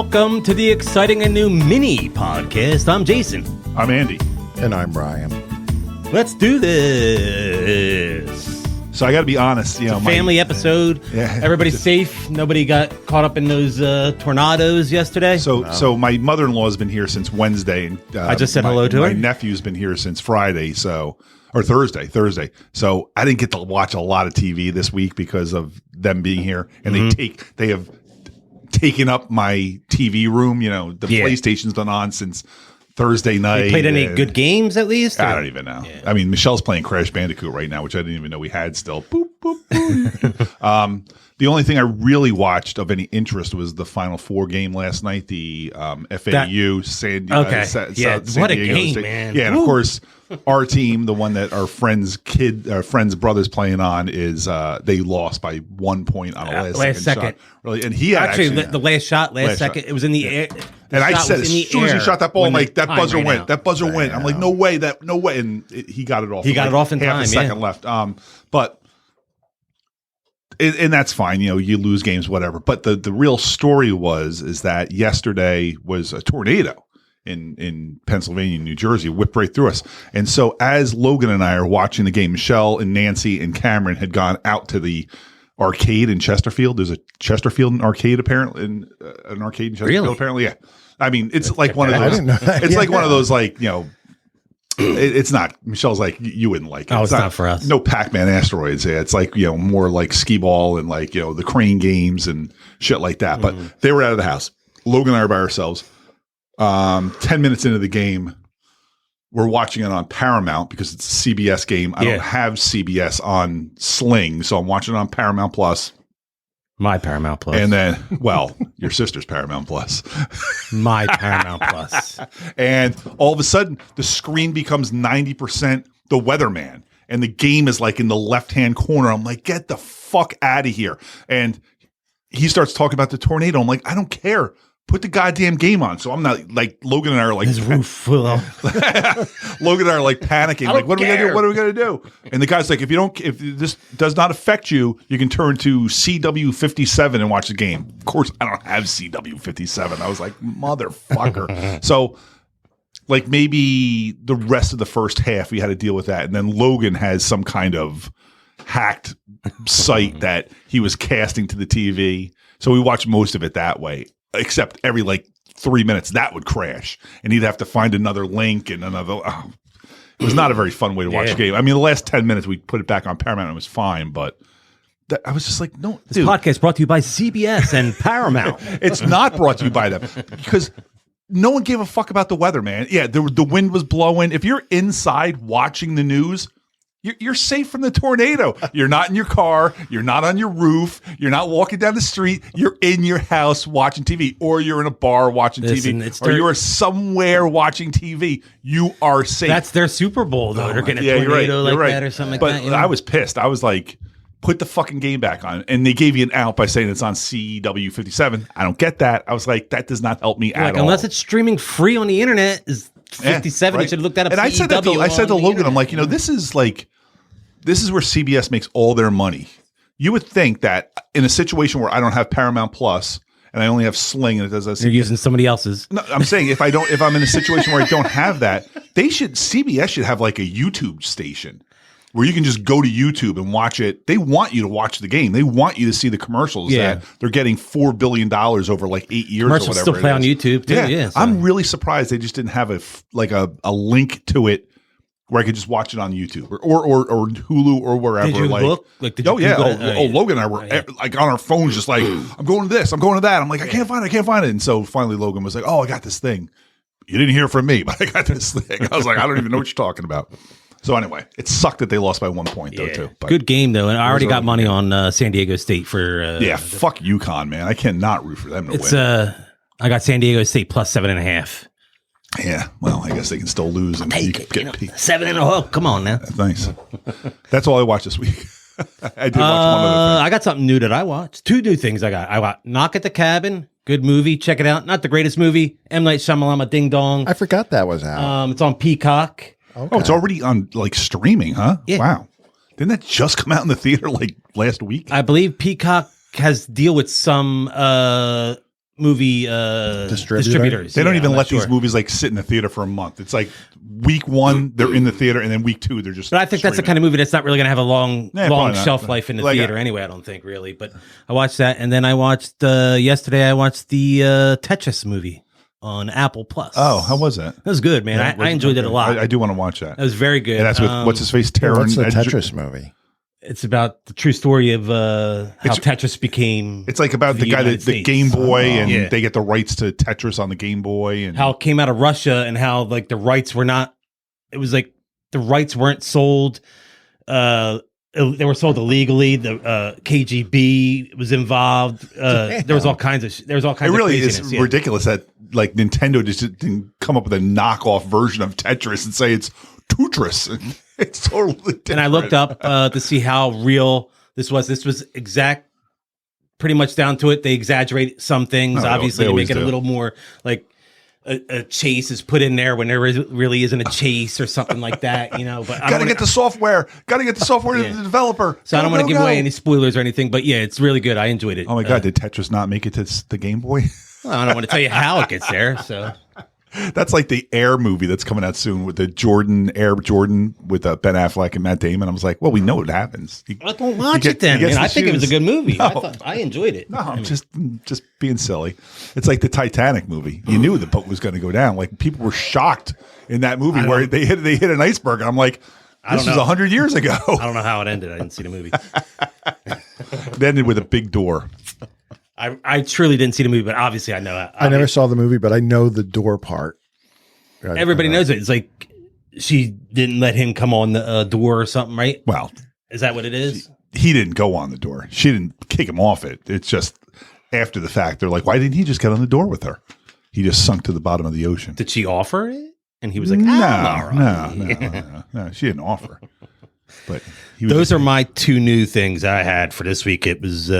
welcome to the exciting and new mini podcast. I'm Jason. I'm Andy. And I'm Brian. Let's do this. So I got to be honest, you know, Family episode. Yeah. Everybody's safe. Nobody got caught up in those tornadoes yesterday. So my mother-in-law's been here since Wednesday, and I just said hello to her. My nephew's been here since Friday, or Thursday. So I didn't get to watch a lot of TV this week because of them being here, and they have taken up my TV room. You know, the PlayStation's been on since Thursday night. You played any good games at least? I don't even know. Yeah. I mean, Michelle's playing Crash Bandicoot right now, which I didn't even know we had still. Boop, boop, boop. The only thing I really watched of any interest was the Final Four game last night, the FAU San Diego. What a game, State. man. Yeah, and of course, our team, the one that our friend's brother's playing on, is they lost by 1 point on a last second shot. Really, and he had actually the last shot, second, it was in the air. And I said, as soon as he shot that ball, I'm like, that buzzer went. That buzzer went. I'm like, no way. And he got it off. He got it off in time. Half a second left. But and that's fine. You know, you lose games, whatever. But the real story is that yesterday was a tornado in Pennsylvania, New Jersey, whipped right through us. And so as Logan and I are watching the game, Michelle and Nancy and Cameron had gone out to the arcade in Chesterfield. There's a Chesterfield arcade apparently, an arcade in Chesterfield apparently. Yeah, I mean it's like one of those. I didn't know that. It's like one of those, like, you know. It's not. Michelle's like, you wouldn't like it. Oh, it's not for us. No Pac-Man asteroids. Yeah, it's like, you know, more like skee ball and like, you know, the crane games and shit like that. But they were out of the house. Logan and I are by ourselves. 10 minutes into the game, we're watching it on Paramount because it's a CBS game. I don't have CBS on Sling, so I'm watching it on Paramount Plus. My Paramount Plus. And then, well, your sister's Paramount Plus. My Paramount Plus. And all of a sudden, the screen becomes 90% the weatherman. And the game is like in the left-hand corner. I'm like, get the fuck out of here. And he starts talking about the tornado. I'm like, I don't care. Put the goddamn game on. So I'm not like, Logan and I are like, his roof full of. Logan and I are like panicking. Like, what are we gonna do? What are we gonna do? And the guy's like, if this does not affect you, you can turn to CW57 and watch the game. Of course, I don't have CW57. I was like, motherfucker. So, like, maybe the rest of the first half we had to deal with that, and then Logan has some kind of hacked site that he was casting to the TV. So we watched most of it that way. Except every like 3 minutes that would crash and he'd have to find another link and another. It was not a very fun way to watch a game. I mean, the last 10 minutes we put it back on Paramount and it was fine, but I was just like, no. This podcast brought to you by CBS and Paramount. It's not brought to you by them because no one gave a fuck about the weather, man. Yeah, the wind was blowing. If you're inside watching the news, you're safe from the tornado. You're not in your car. You're not on your roof. You're not walking down the street. You're in your house watching TV, or you're in a bar watching TV, or you're somewhere watching TV. You are safe. That's their Super Bowl, though. They're getting a tornado like that or something like that. But I was pissed. I was like, put the fucking game back on. And they gave you an out by saying it's on CW57. I don't get that. I was like, that does not help me at all. Unless it's streaming free on the internet, is 57. You should have looked that up. And I said to Logan, I'm like, you know, this is where CBS makes all their money. You would think that in a situation where I don't have Paramount Plus and I only have Sling and it does that, you're using somebody else's. No, I'm saying if I'm in a situation where I don't have that, CBS should have like a YouTube station where you can just go to YouTube and watch it. They want you to watch the game. They want you to see the commercials that they're getting $4 billion over like 8 years or whatever. Commercials still play on YouTube too. Yeah. So. I'm really surprised they just didn't have a link to it where I could just watch it on YouTube or Hulu or wherever. Did you look? Like, did you Logan and I were like on our phones, just like, I'm going to this, I'm going to that. I'm like, I can't find it. And so finally Logan was like, oh, I got this thing. You didn't hear from me, but I got this thing. I was like, I don't even know what you're talking about. So anyway, it sucked that they lost by 1 point though too. But good game though, and I already got money on San Diego State for. Fuck UConn, man. I cannot root for them to win. I got San Diego State plus 7.5. Yeah, well, I guess they can still lose and get 7.5. Come on now. Nice. That's all I watched this week. I did watch one other thing. I got something new that I watched. 2 new things I got. Knock at the Cabin. Good movie. Check it out. Not the greatest movie. M. Night Shyamalan, Ding Dong. I forgot that was out. It's on Peacock. Okay. Oh, it's already on like streaming, huh? Yeah. Wow. Didn't that just come out in the theater like last week? I believe Peacock has deal with some movie Distributors. distributors. They don't Yeah, even I'm let not sure. these movies like sit in the theater for a month. It's like week 1 they're in the theater, and then week 2 they're just. But I think that's the kind of movie that's not really going to have a long probably not. shelf life in the Like, theater anyway. I don't think really. But I watched that, and then I watched yesterday. I watched the Tetris movie on Apple Plus. Oh, how was that? It was good, man. Yeah, I enjoyed it a lot. I do want to watch that. It was very good. And that's with what's his face, Taron. What's the Tetris movie? It's about the true story of how Tetris became. It's like about the guy United that the States. Game Boy, and Yeah. they get the rights to Tetris on the Game Boy, and How it came out of Russia and how like the rights were not. It was like the rights weren't sold. They were sold illegally. The KGB was involved. There was all kinds of. There was all kinds. it really of is craziness, yeah. ridiculous that like Nintendo just didn't come up with a knockoff version of Tetris and say it's Tetris. It's totally different. And I looked up to see how real this was. This was exact, pretty much down to it. They exaggerate some things, No, obviously, they to make always it a do. little more like a chase is put in there when there really isn't a chase or something like that, you know. But I Gotta don't get the software. Gotta get the software Yeah. to the developer. so I don't Go, want to go, give away go. any spoilers or anything. But yeah, it's really good. I enjoyed it. Oh my god, did Tetris not make it to the Game Boy? Well, I don't want to tell you how it gets there. So That's like the Air movie that's coming out soon with the Air Jordan with Ben Affleck and Matt Damon. I was like, well, we know what happens. I don't watch He it then. gets Man. I the think it was a shoes. good movie. No. I enjoyed it. No, I'm just being silly. It's like the Titanic movie. You knew the boat was going to go down. Like people were shocked in that movie where they hit an iceberg. And I'm like, this was 100 years ago. I don't know how it ended. I didn't see the movie. It ended with a big door. I truly didn't see the movie, but obviously I know. I never saw the movie, but I know the door part. Everybody knows it. It's like she didn't let him come on the door or something, right? Well, Is that what it is? he didn't go on the door. She didn't kick him off it. It's just after the fact. They're like, why didn't he just get on the door with her? He just sunk to the bottom of the ocean. Did she offer it? And he was like, No, all right. no. She didn't offer. But Those are my two new things I had for this week. It was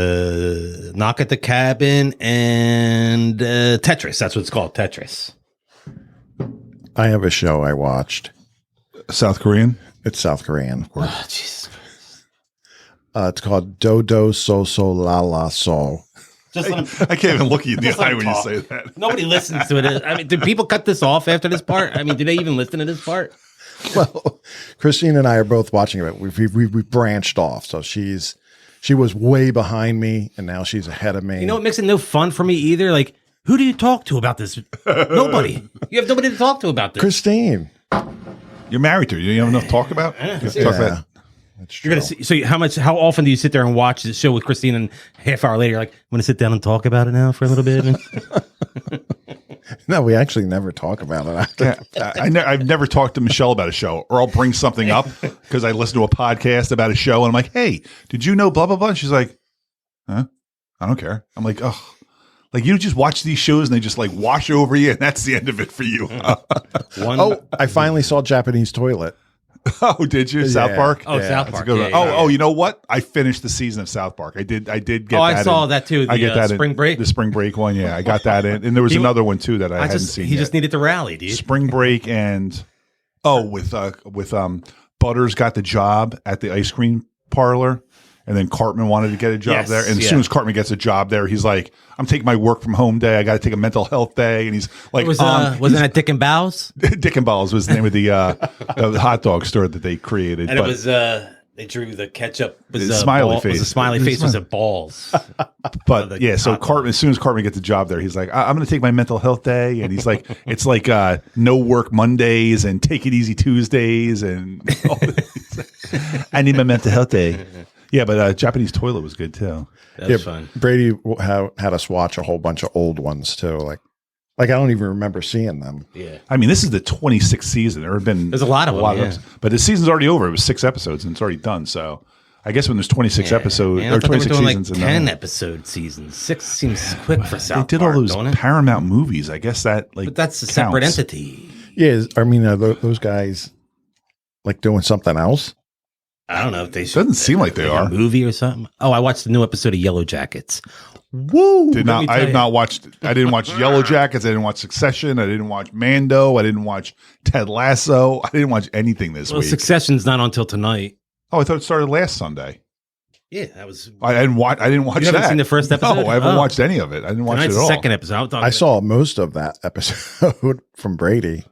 Knock at the Cabin and Tetris. That's what it's called, Tetris. I have a show I watched. South Korean. It's South Korean, of course. Oh, Jesus. It's called Do So So La La So. Just let him, I can't even look you in the Just let eye him when you talk. say that. Nobody listens to it. I mean, do people cut this off after this part? I mean, do they even listen to this part? Well, Christine and I are both watching it. We've branched off. So she was way behind me, and now she's ahead of me. You know what makes it no fun for me either? Like, who do you talk to about this? Nobody. You have nobody to talk to about this. Christine. You're married to her. You have enough to talk about? Yeah. Talk Yeah, about that's true. You're gonna see. So how often do you sit there and watch the show with Christine, and half hour later, you're like, "Want to sit down and talk about it now for a little bit?" No, we actually never talk about it. Yeah, I've never talked to Michelle about a show, or I'll bring something up because I listen to a podcast about a show, and I'm like, "Hey, did you know blah blah blah?" And she's like, "Huh? I don't care." I'm like, "Oh, like you just watch these shows and they just like wash over you, and that's the end of it for you." One. Oh, I finally saw Japanese Toilet. Oh, did you? South Yeah. Park? Oh, Yeah, South That's a Park. good Yeah, one. yeah, yeah. Oh, you know what? I finished the season of South Park. I did get Oh, I that saw in. that too. I get The that in spring break. The spring break one, yeah. I got that in. And there was He- another one too that I hadn't seen He yet. just needed to rally, dude. Spring break and with Butters got the job at the ice cream parlor, and then Cartman wanted to get a job Yes, there. And as yeah. soon as Cartman gets a job there, he's like, "I'm taking my work from home day. I got to take a mental health day." And he's like, It was wasn't that Dick and Bows? Dick and Balls was the name of the hot dog store that they created. And but it was they drew the ketchup was The a smiley ball, face. Was a smiley face was a balls. But the yeah, so hot dog. Cartman, as soon as Cartman gets a job there, he's like, I'm going to take my mental health day. And he's like, it's like no work Mondays and take it easy Tuesdays. And all this. I need my mental health day. Yeah, but Japanese Toilet was good too. That was fun. Brady had us watch a whole bunch of old ones too. Like I don't even remember seeing them. Yeah. I mean, this is the 26th season. There have been There's a lot of them, yeah. episodes. But the season's already over. It was 6 episodes and it's already done. So I guess when there's 26 episodes Man, I or thought they were 26 doing seasons, like and 10 episode seasons. 6 seems quick for they South did Park, all those don't it? Paramount movies. I guess that like, But that's a separate counts. entity. Yeah, I mean, are those guys like doing something else? I don't know if they should. Doesn't seem like they like are. a movie or something. Oh, I watched the new episode of Yellow Jackets. Woo! Did Let me not. I tell have you. not watched. I didn't watch Yellow Jackets. I didn't watch Succession. I didn't watch Mando. I didn't watch Ted Lasso. I didn't watch anything this Well, week. Succession's not until tonight. Oh, I thought it started last Sunday. Yeah, that was. I didn't watch. You haven't haven't seen the first episode? No, I haven't watched any of it. I didn't watch it at Tonight's the all. second episode. I saw most of that episode from Brady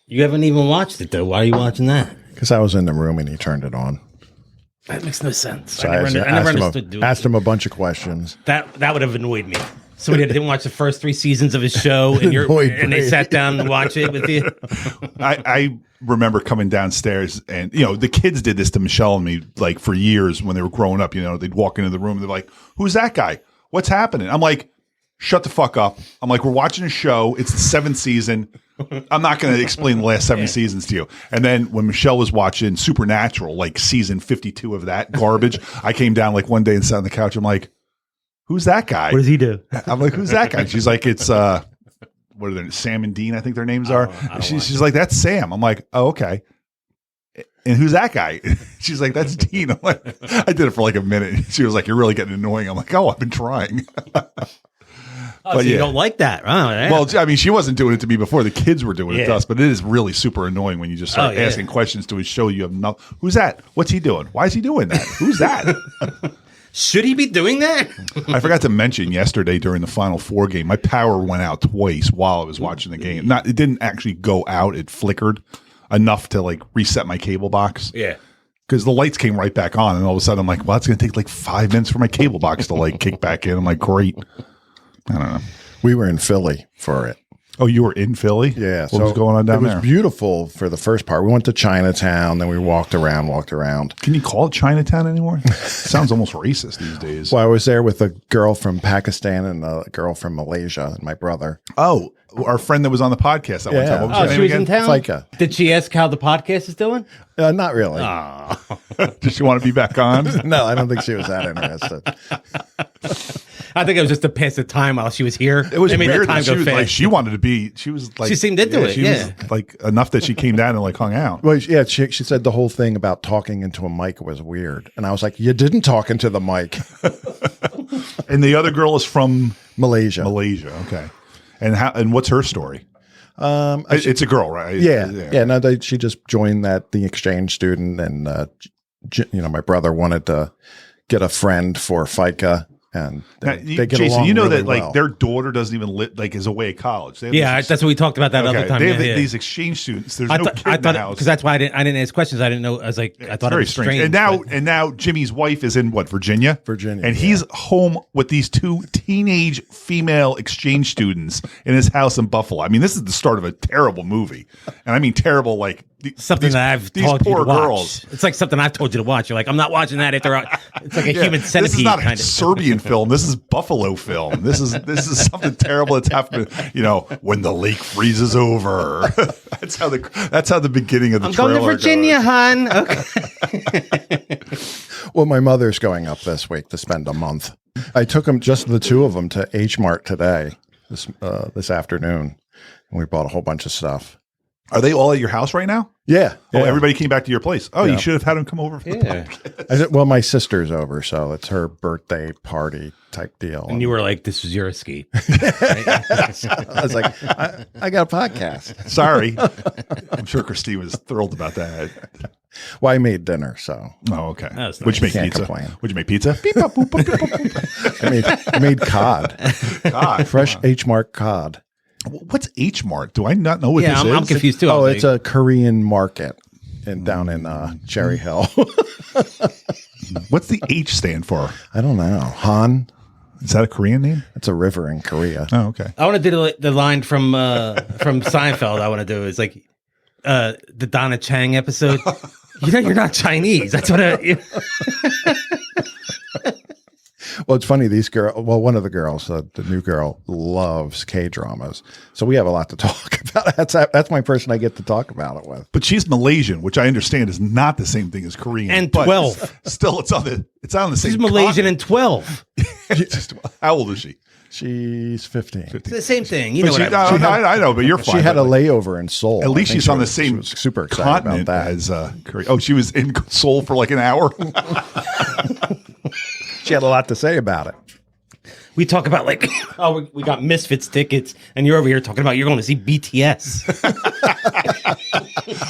You haven't even watched it though. Why are you watching that? because I was in the room and he turned it on. That makes no sense. So I never understood doing asked him a bunch of questions. that. That would have annoyed me. Somebody that didn't watch the first 3 seasons of his show, and they sat down and watch it with you. I remember coming downstairs, and the kids did this to Michelle and me like for years when they were growing up. They'd walk into the room and they're like, "Who's that guy? What's happening?" I'm like, "Shut the fuck up." I'm like, "We're watching a show. It's the 7th season. I'm not going to explain the last 7 seasons to you." And then when Michelle was watching Supernatural, like season 52 of that garbage, I came down like one day and sat on the couch. I'm like, "Who's that guy? What does he do? I'm like, "Who's that guy?" She's like, "It's what are their Sam and Dean, I think their names are." She's like, "That's Sam." I'm like, "Oh, okay." And who's that guy? She's like, "That's Dean." I'm like, I did it for like a minute. She was like, "You're really getting annoying." I'm like, "Oh, I've been trying." So you don't like that? Oh, yeah. Well, I mean, she wasn't doing it to me before. The kids were doing it to us, but it is really super annoying when you just start asking questions to a show you have no. Who's that? What's he doing? Why is he doing that? Who's that? Should he be doing that? I forgot to mention yesterday during the Final Four game, my power went out twice while I was watching the game. It didn't actually go out; it flickered enough to like reset my cable box. Yeah, because the lights came right back on, and all of a sudden I'm like, "Well, it's going to take like 5 minutes for my cable box to like kick back in." I'm like, "Great." I don't know. We were in Philly for it. Oh, you were in Philly? Yeah. What was going on down there? It was beautiful for the first part. We went to Chinatown, then we walked around. Can you call it Chinatown anymore? Sounds almost racist these days. Well, I was there with a girl from Pakistan and a girl from Malaysia and my brother. Oh, our friend that was on the podcast that one time. What was her name she was again? in town? Fika. Did she ask how the podcast is doing? Not really. Does she want to be back on? No, I don't think she was that interested. I think it was just to pass the time while she was here. It was They made the weird. time She go was fast. like, she wanted to be. She was like, She seemed into it, She was like enough that she came down and like hung out. Well, yeah, she said the whole thing about talking into a mic was weird. And I was like, you didn't talk into the mic. And the other girl is from Malaysia. Okay. And what's her story? It's a girl, right? Yeah. No, she just joined the exchange student, and my brother wanted to get a friend for FICA, and Now, they get Jason, along you know really that like well. their daughter doesn't even is away at college. They have Yeah, these- that's what we talked about that other time. They have Yeah. these exchange students. There's I no thought kid in the house. because that's why I didn't ask questions. I didn't know. I was like, I thought it Very was strange. And now Jimmy's wife is in what, Virginia? Virginia, And yeah. he's home with these 2 teenage female exchange students in his house in Buffalo. I mean, this is the start of a terrible movie. And I mean terrible like something these, that I've these told you poor to watch. girls. It's like something I've told you to watch. You're like, I'm not watching that. It's like a human centipede This is not kind a of Serbian film. This is Buffalo film. This is something terrible that's happened. When the lake freezes over. that's how the beginning of the I'm trailer going to Virginia, goes. hon. Okay. Well, my mother's going up this week to spend a month. I took them, just the 2 of them, to H Mart today, this afternoon, and we bought a whole bunch of stuff. Are they all at your house right now? Yeah. Oh, everybody came back to your place. Oh, Yeah. you should have had them come over for the Yeah. podcast. I said, well, my sister's over, so it's her birthday party type deal. And you were like, this was your escape. I was like, I got a podcast. Sorry. I'm sure Christine was thrilled about that. Well, I made dinner, so Oh, okay. That's Would you make Can't pizza? complain. Would you make pizza? Beep, bop, boop, boop, boop, boop. I made cod, God. fresh H Mart cod. What's H Mart? Do I not know what Yeah, this is? I'm confused too. I Oh, was it's like, a Korean market down in Cherry Hill. What's the H stand for? I don't know. Han. Is that a Korean name? It's a river in Korea. Oh, okay. I want to do the line from Seinfeld. I want to do is like the Donna Chang episode. You're not Chinese. That's what Well, it's funny. One of the girls, the new girl, loves K-dramas. So we have a lot to talk about. That's my person I get to talk about it with. But she's Malaysian, which I understand is not the same thing as Korean. And but 12. Still, it's on the same. She's Malaysian and 12. How old is she? She's 15. It's the same thing. You know But what I know, but you're fine. She had But, a layover in Seoul. At least I think she's on the she same was super excited continent about that. as Korea. Oh, she was in Seoul for like an hour. She had a lot to say about it. We talk about like, oh, we got Misfits tickets, and you're over here talking about you're going to see BTS.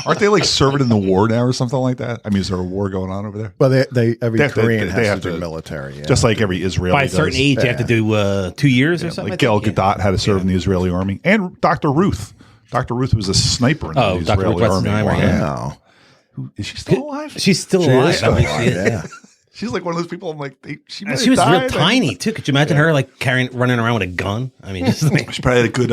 Aren't they like serving in the war now or something like that? I mean, is there a war going on over there? Well, every They have to- Korean they has have to do to- military. Yeah. Just like every Israeli By a certain does. age, you have to do 2 years or something. Like Gal I think? Gadot had to serve in the Israeli army, and Dr. Ruth. Dr. Ruth was a sniper in Oh, the Dr. Israeli Ruth army. Sniper, yeah. Wow. Is she still alive? She's still She alive. is still I mean, alive, she is. yeah. She's like one of those people. I'm like, she And she was real tiny too. Could you imagine her like running around with a gun? I mean, just like, She probably had a good.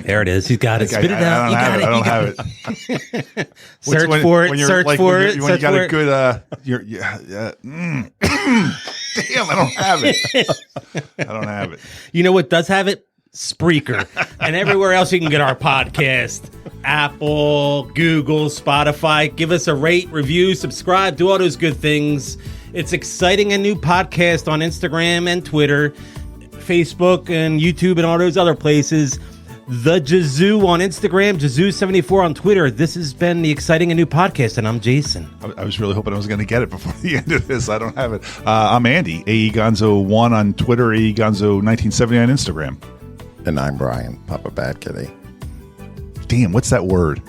there it is. You got it. Spit it out. You got it. I don't You got have it. Search When- for it. when you're- Search like, for when it. you're- When you Search got for a it. good. Damn, I don't have it. I don't have it. You know what does have it? Spreaker. And everywhere else you can get our podcast. Apple, Google, Spotify. Give us a rate, review, subscribe, do all those good things. It's exciting, a new podcast on Instagram and Twitter, Facebook and YouTube and all those other places. The Jazoo on Instagram, Jazoo74 on Twitter. This has been the exciting and new podcast, and I'm Jason. I was really hoping I was going to get it before the end of this. I don't have it. I'm Andy, AEGonzo1 on Twitter, AEGonzo1970 on Instagram. And I'm Brian, Papa Bad Kitty. Damn, what's that word?